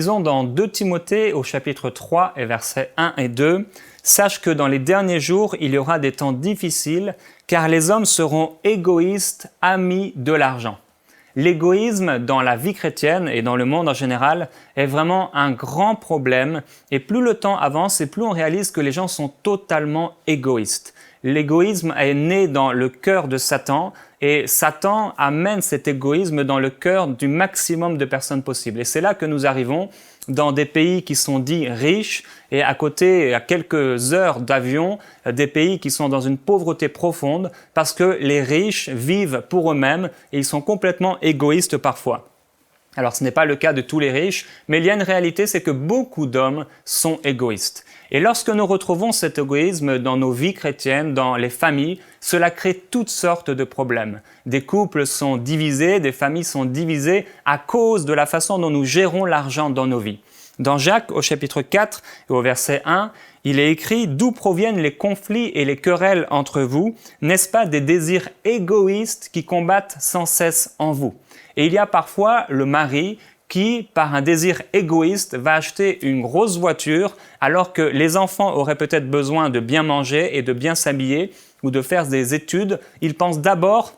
lisons dans 2 Timothée au chapitre 3 et versets 1 et 2. « Sache que dans les derniers jours, il y aura des temps difficiles, car les hommes seront égoïstes, amis de l'argent. » L'égoïsme dans la vie chrétienne et dans le monde en général est vraiment un grand problème et plus le temps avance et plus on réalise que les gens sont totalement égoïstes. L'égoïsme est né dans le cœur de Satan et Satan amène cet égoïsme dans le cœur du maximum de personnes possibles. Et c'est là que nous arrivons dans des pays qui sont dits riches et à côté, à quelques heures d'avion, des pays qui sont dans une pauvreté profonde parce que les riches vivent pour eux-mêmes et ils sont complètement égoïstes parfois. Alors ce n'est pas le cas de tous les riches, mais il y a une réalité, c'est que beaucoup d'hommes sont égoïstes. Et lorsque nous retrouvons cet égoïsme dans nos vies chrétiennes, dans les familles, cela crée toutes sortes de problèmes. Des couples sont divisés, des familles sont divisées à cause de la façon dont nous gérons l'argent dans nos vies. Dans Jacques, au chapitre 4 et au verset 1, il est écrit « D'où proviennent les conflits et les querelles entre vous? N'est-ce pas des désirs égoïstes qui combattent sans cesse en vous ?» Et il y a parfois le mari qui, par un désir égoïste, va acheter une grosse voiture alors que les enfants auraient peut-être besoin de bien manger et de bien s'habiller ou de faire des études. Il pense d'abord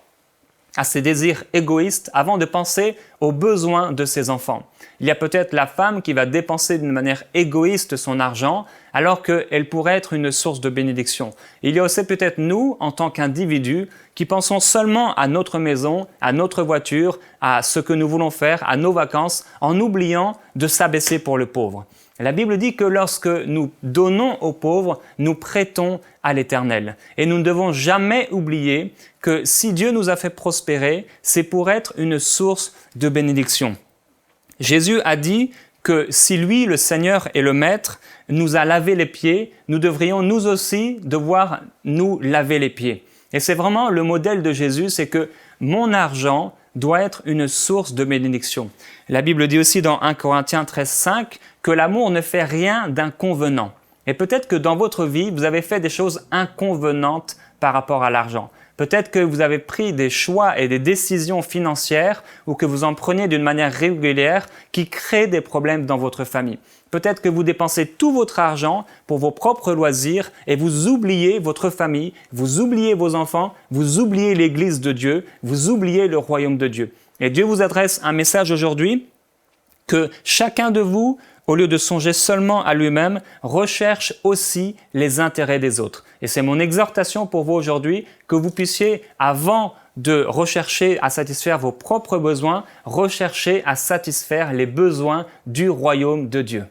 à ses désirs égoïstes avant de penser aux besoins de ses enfants. Il y a peut-être la femme qui va dépenser d'une manière égoïste son argent alors qu'elle pourrait être une source de bénédiction. Il y a aussi peut-être nous, en tant qu'individus, qui pensons seulement à notre maison, à notre voiture, à ce que nous voulons faire, à nos vacances, en oubliant de s'abaisser pour le pauvre. La Bible dit que lorsque nous donnons aux pauvres, nous prêtons à l'Éternel. Et nous ne devons jamais oublier que si Dieu nous a fait prospérer, c'est pour être une source de bénédiction. Jésus a dit que si lui, le Seigneur et le Maître, nous a lavé les pieds, nous devrions nous aussi devoir nous laver les pieds. Et c'est vraiment le modèle de Jésus, c'est que mon argent doit être une source de bénédiction. La Bible dit aussi dans 1 Corinthiens 13,5 que l'amour ne fait rien d'inconvenant. Et peut-être que dans votre vie, vous avez fait des choses inconvenantes par rapport à l'argent. Peut-être que vous avez pris des choix et des décisions financières ou que vous en prenez d'une manière régulière qui créent des problèmes dans votre famille. Peut-être que vous dépensez tout votre argent pour vos propres loisirs et vous oubliez votre famille, vous oubliez vos enfants, vous oubliez l'Église de Dieu, vous oubliez le royaume de Dieu. Et Dieu vous adresse un message aujourd'hui que chacun de vous, au lieu de songer seulement à lui-même, recherche aussi les intérêts des autres. Et c'est mon exhortation pour vous aujourd'hui, que vous puissiez, avant de rechercher à satisfaire vos propres besoins, rechercher à satisfaire les besoins du royaume de Dieu.